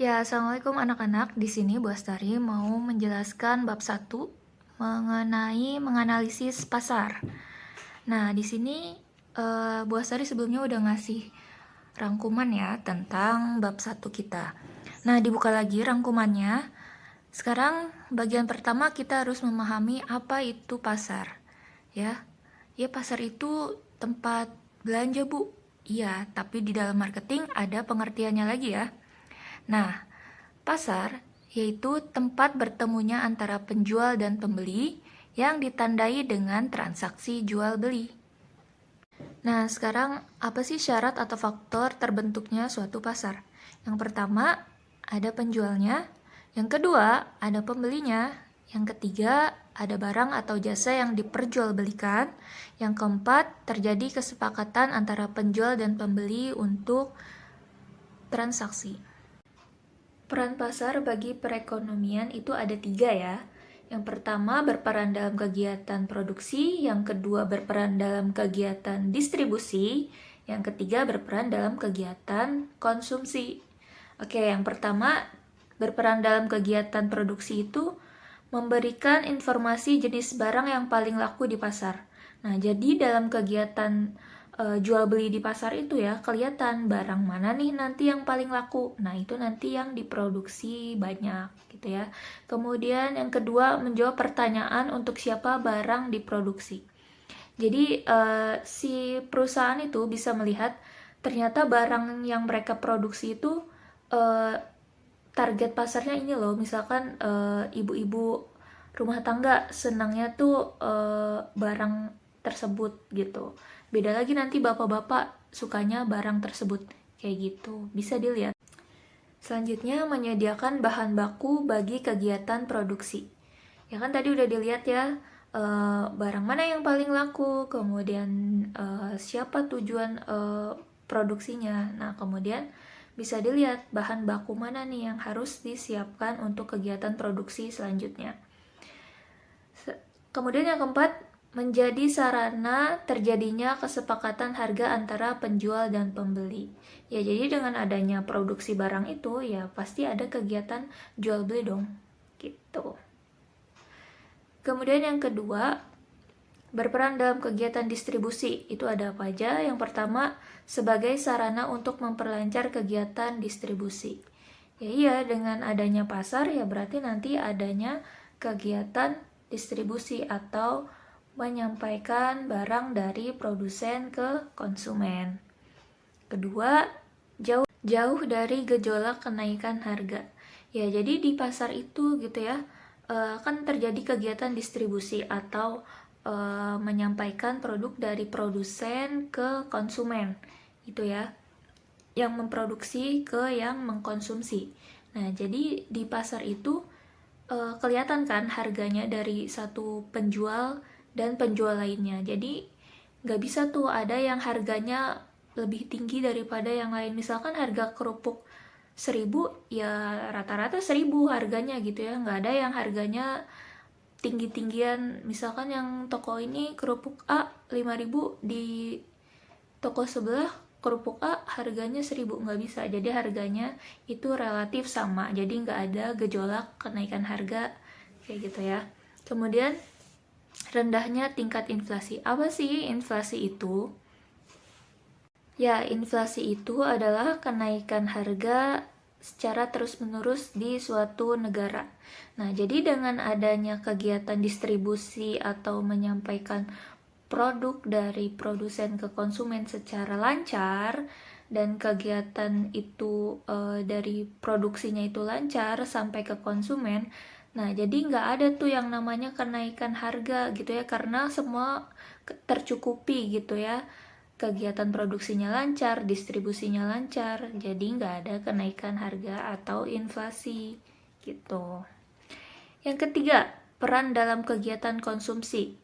Ya, Assalamualaikum anak-anak. Di sini Bu Astari mau menjelaskan bab 1 mengenai menganalisis pasar. Nah, di sini Bu Astari sebelumnya udah ngasih rangkuman ya tentang bab 1 kita. Nah, dibuka lagi rangkumannya. Sekarang bagian pertama kita harus memahami apa itu pasar. Ya. Ya, pasar itu tempat belanja, Bu. Iya, tapi di dalam marketing ada pengertiannya lagi ya. Nah, pasar yaitu tempat bertemunya antara penjual dan pembeli yang ditandai dengan transaksi jual beli. Nah, sekarang apa sih syarat atau faktor terbentuknya suatu pasar? Yang pertama, ada penjualnya. Yang kedua, ada pembelinya. Yang ketiga, ada barang atau jasa yang diperjualbelikan. Yang keempat, terjadi kesepakatan antara penjual dan pembeli untuk transaksi. Peran pasar bagi perekonomian itu ada 3 ya. Yang pertama berperan dalam kegiatan produksi, yang kedua berperan dalam kegiatan distribusi, yang ketiga berperan dalam kegiatan konsumsi. Oke, yang pertama berperan dalam kegiatan produksi itu memberikan informasi jenis barang yang paling laku di pasar. Nah, jadi dalam kegiatan jual beli di pasar itu ya kelihatan barang mana nih nanti yang paling laku. Nah, itu nanti yang diproduksi banyak gitu ya. Kemudian yang kedua menjawab pertanyaan untuk siapa barang diproduksi. Jadi si perusahaan itu bisa melihat ternyata barang yang mereka produksi itu target pasarnya ini loh. Misalkan ibu-ibu rumah tangga senangnya tuh barang tersebut gitu. Beda lagi nanti bapak-bapak sukanya barang tersebut kayak gitu. Bisa dilihat. Selanjutnya menyediakan bahan baku bagi kegiatan produksi. Ya kan tadi udah dilihat ya barang mana yang paling laku, kemudian siapa tujuan produksinya. Nah, kemudian bisa dilihat bahan baku mana nih yang harus disiapkan untuk kegiatan produksi selanjutnya. Kemudian yang keempat, menjadi sarana terjadinya kesepakatan harga antara penjual dan pembeli. Ya, jadi dengan adanya produksi barang itu, ya pasti ada kegiatan jual beli dong. Gitu. Kemudian yang kedua, berperan dalam kegiatan distribusi. Itu ada apa aja? Yang pertama, sebagai sarana untuk memperlancar kegiatan distribusi. Ya iya, dengan adanya pasar ya berarti nanti adanya kegiatan distribusi atau menyampaikan barang dari produsen ke konsumen. Kedua, jauh dari gejolak kenaikan harga. Ya, jadi di pasar itu gitu ya, kan terjadi kegiatan distribusi atau menyampaikan produk dari produsen ke konsumen. Itu ya, yang memproduksi ke yang mengkonsumsi. Nah, jadi di pasar itu kelihatan kan harganya dari satu penjual dan penjual lainnya. Jadi nggak bisa tuh ada yang harganya lebih tinggi daripada yang lain. Misalkan harga kerupuk 1.000 ya rata-rata 1.000 harganya gitu ya. Nggak ada yang harganya tinggi-tinggian. Misalkan yang toko ini kerupuk A 5.000, di toko sebelah kerupuk A harganya 1.000, nggak bisa. Jadi harganya itu relatif sama, jadi nggak ada gejolak kenaikan harga kayak gitu ya. Kemudian rendahnya tingkat inflasi. Apa sih inflasi itu? Ya, inflasi itu adalah kenaikan harga secara terus-menerus di suatu negara. Nah, jadi dengan adanya kegiatan distribusi atau menyampaikan produk dari produsen ke konsumen secara lancar dan kegiatan itu dari produksinya itu lancar sampai ke konsumen. Nah, jadi nggak ada tuh yang namanya kenaikan harga gitu ya, karena semua tercukupi gitu ya. Kegiatan produksinya lancar, distribusinya lancar, jadi nggak ada kenaikan harga atau inflasi gitu. Yang ketiga, peran dalam kegiatan konsumsi.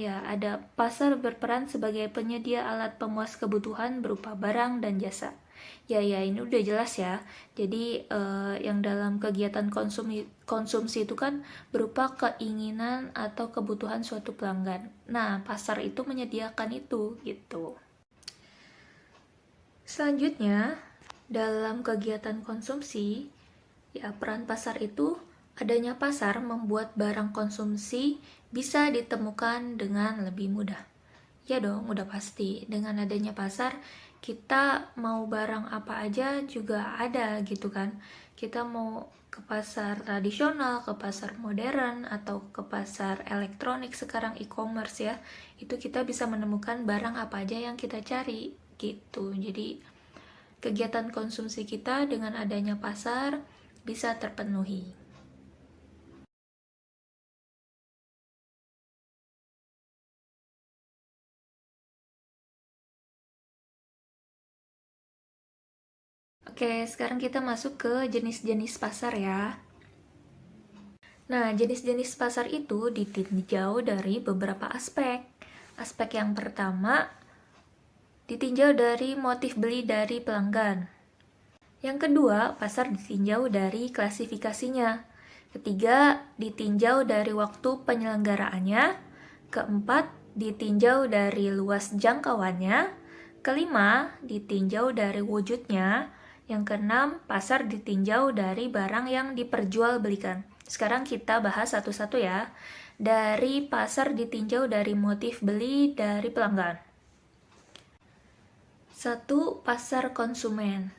Ya, ada pasar berperan sebagai penyedia alat pemuas kebutuhan berupa barang dan jasa. Ya, ini udah jelas ya. Jadi yang dalam kegiatan konsumsi itu kan berupa keinginan atau kebutuhan suatu pelanggan. Nah, pasar itu menyediakan itu gitu. Selanjutnya, dalam kegiatan konsumsi, Ya, peran pasar itu, adanya pasar membuat barang konsumsi bisa ditemukan dengan lebih mudah. Ya dong, udah pasti. Dengan adanya pasar, kita mau barang apa aja juga ada gitu kan. Kita mau ke pasar tradisional, ke pasar modern, atau ke pasar elektronik sekarang e-commerce ya. Itu kita bisa menemukan barang apa aja yang kita cari gitu. Jadi kegiatan konsumsi kita dengan adanya pasar bisa terpenuhi. Oke, sekarang kita masuk ke jenis-jenis pasar ya. Nah, jenis-jenis pasar itu ditinjau dari beberapa aspek. Aspek yang pertama, ditinjau dari motif beli dari pelanggan. Yang kedua, pasar ditinjau dari klasifikasinya. Ketiga, ditinjau dari waktu penyelenggaraannya. Keempat, ditinjau dari luas jangkauannya. Kelima, ditinjau dari wujudnya. Yang keenam, pasar ditinjau dari barang yang diperjualbelikan. Sekarang kita bahas satu-satu ya. Dari pasar ditinjau dari motif beli dari pelanggan. 1. Pasar konsumen,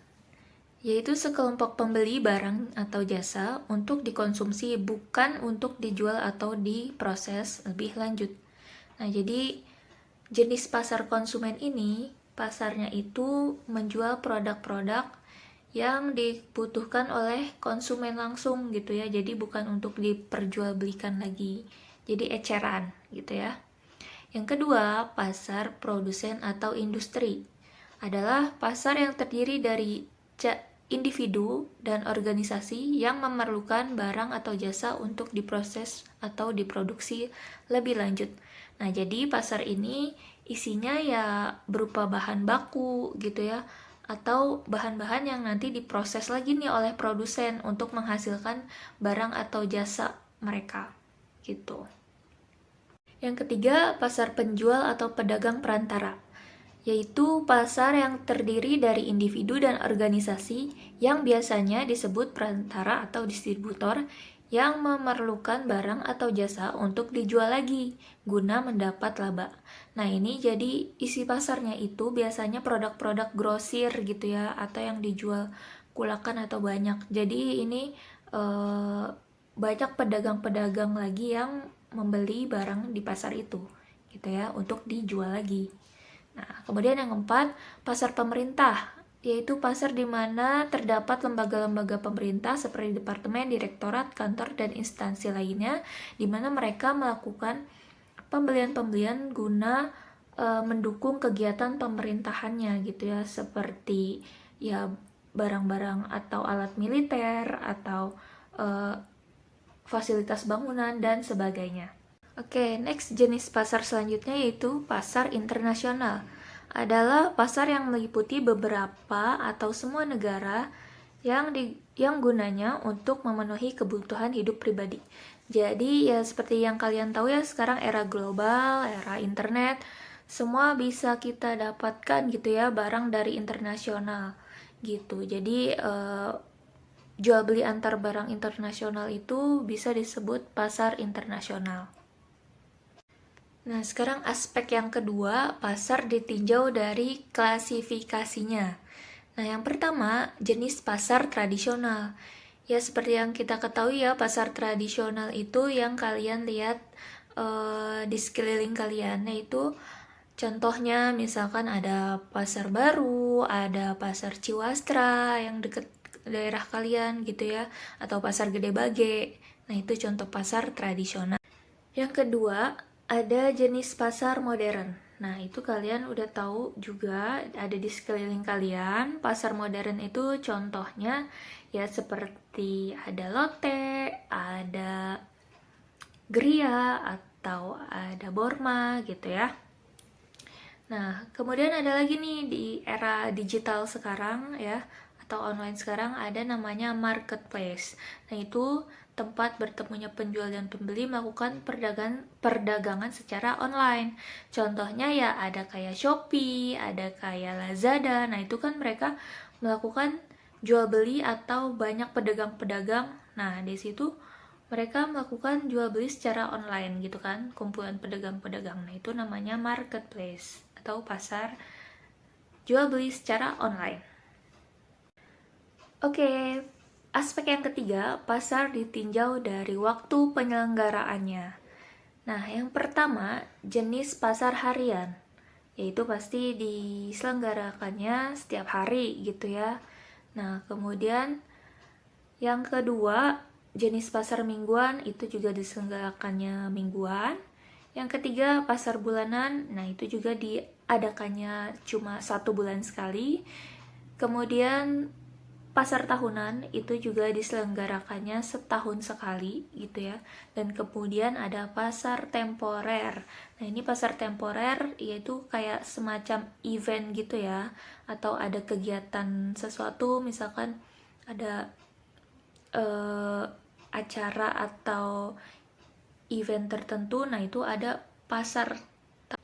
yaitu sekelompok pembeli barang atau jasa untuk dikonsumsi, bukan untuk dijual atau diproses lebih lanjut. Nah, jadi jenis pasar konsumen ini, pasarnya itu menjual produk-produk yang dibutuhkan oleh konsumen langsung gitu ya, jadi bukan untuk diperjualbelikan lagi, jadi eceran gitu ya. Yang kedua, pasar produsen atau industri adalah pasar yang terdiri dari individu dan organisasi yang memerlukan barang atau jasa untuk diproses atau diproduksi lebih lanjut. Nah, jadi pasar ini isinya ya berupa bahan baku gitu ya, atau bahan-bahan yang nanti diproses lagi nih oleh produsen untuk menghasilkan barang atau jasa mereka gitu. Yang ketiga, pasar penjual atau pedagang perantara, yaitu pasar yang terdiri dari individu dan organisasi yang biasanya disebut perantara atau distributor yang memerlukan barang atau jasa untuk dijual lagi guna mendapat laba. Nah, ini jadi isi pasarnya itu biasanya produk-produk grosir gitu ya, atau yang dijual kulakan atau banyak. Jadi ini banyak pedagang-pedagang lagi yang membeli barang di pasar itu gitu ya, untuk dijual lagi. Nah, kemudian yang keempat, pasar pemerintah, yaitu pasar di mana terdapat lembaga-lembaga pemerintah seperti departemen, direktorat, kantor, dan instansi lainnya, di mana mereka melakukan pembelian-pembelian guna mendukung kegiatan pemerintahannya gitu ya, seperti ya barang-barang atau alat militer atau fasilitas bangunan dan sebagainya. Oke, next jenis pasar selanjutnya yaitu pasar internasional. Adalah pasar yang meliputi beberapa atau semua negara yang gunanya untuk memenuhi kebutuhan hidup pribadi. Jadi ya seperti yang kalian tahu ya, sekarang era global, era internet, semua bisa kita dapatkan gitu ya, barang dari internasional gitu. Jadi jual beli antar barang internasional itu bisa disebut pasar internasional. Nah, sekarang aspek yang kedua, pasar ditinjau dari klasifikasinya. Nah, yang pertama, jenis pasar tradisional. Ya, seperti yang kita ketahui ya, pasar tradisional itu yang kalian lihat di sekeliling kalian. Nah, itu contohnya misalkan ada pasar baru, ada pasar Ciwastra yang deket daerah kalian gitu ya, atau pasar Gede Bage. Nah, itu contoh pasar tradisional. Yang kedua, ada jenis pasar modern. Nah, itu kalian udah tahu juga, ada di sekeliling kalian. Pasar modern itu contohnya ya seperti ada Lotte, ada Gria, atau ada Borma gitu ya. Nah, kemudian ada lagi nih di era digital sekarang ya, atau online sekarang, ada namanya marketplace. Nah, itu tempat bertemunya penjual dan pembeli melakukan perdagangan secara online. Contohnya ya ada kayak Shopee, ada kayak Lazada. Nah, itu kan mereka melakukan jual beli atau banyak pedagang-pedagang. Nah, di situ mereka melakukan jual beli secara online gitu kan, kumpulan pedagang-pedagang. Nah, itu namanya marketplace atau pasar jual beli secara online. Oke, aspek yang ketiga, pasar ditinjau dari waktu penyelenggaraannya. Nah, yang pertama, jenis pasar harian, yaitu pasti diselenggarakannya setiap hari gitu ya. Nah, kemudian yang kedua, jenis pasar mingguan, itu juga diselenggarakannya mingguan. Yang ketiga, pasar bulanan, nah itu juga diadakannya cuma 1 bulan sekali. Kemudian pasar tahunan itu juga diselenggarakannya setahun sekali gitu ya. Dan kemudian ada pasar temporer. Nah, ini pasar temporer yaitu kayak semacam event gitu ya, atau ada kegiatan sesuatu, misalkan ada acara atau event tertentu, nah itu ada pasar.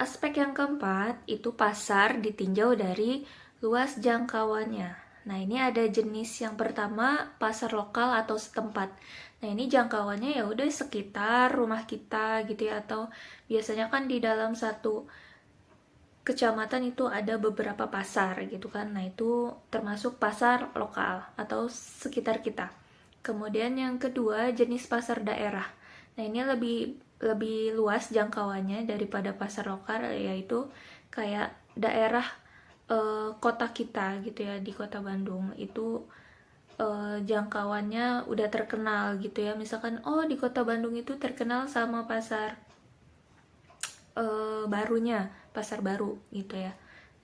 Aspek yang keempat itu pasar ditinjau dari luas jangkauannya. Nah, ini ada jenis yang pertama, pasar lokal atau setempat. Nah, ini jangkauannya ya udah sekitar rumah kita gitu ya, atau biasanya kan di dalam satu kecamatan itu ada beberapa pasar gitu kan. Nah, itu termasuk pasar lokal atau sekitar kita. Kemudian yang kedua, jenis pasar daerah. Nah, ini lebih luas jangkauannya daripada pasar lokal, yaitu kayak daerah kota kita gitu ya, di kota Bandung itu jangkauannya udah terkenal gitu ya. Misalkan di kota Bandung itu terkenal sama pasar barunya, pasar baru gitu ya.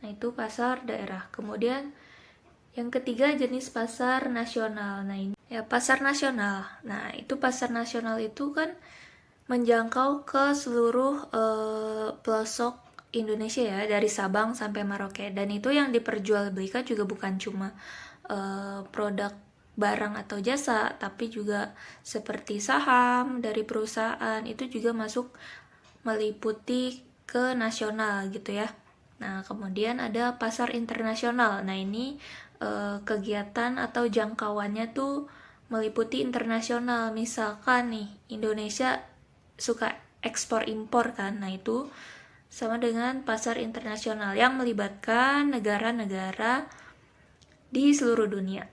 Nah, itu pasar daerah. Kemudian yang ketiga, jenis pasar nasional. Nah, ini ya pasar nasional. Nah, itu pasar nasional itu kan menjangkau ke seluruh pelosok Indonesia ya, dari Sabang sampai Merauke. Dan itu yang diperjualbelikan juga bukan cuma produk barang atau jasa, tapi juga seperti saham dari perusahaan, itu juga masuk meliputi ke nasional gitu ya. Nah, kemudian ada pasar internasional. Nah, ini kegiatan atau jangkauannya tuh meliputi internasional. Misalkan nih, Indonesia suka ekspor impor kan. Nah, itu sama dengan pasar internasional yang melibatkan negara-negara di seluruh dunia.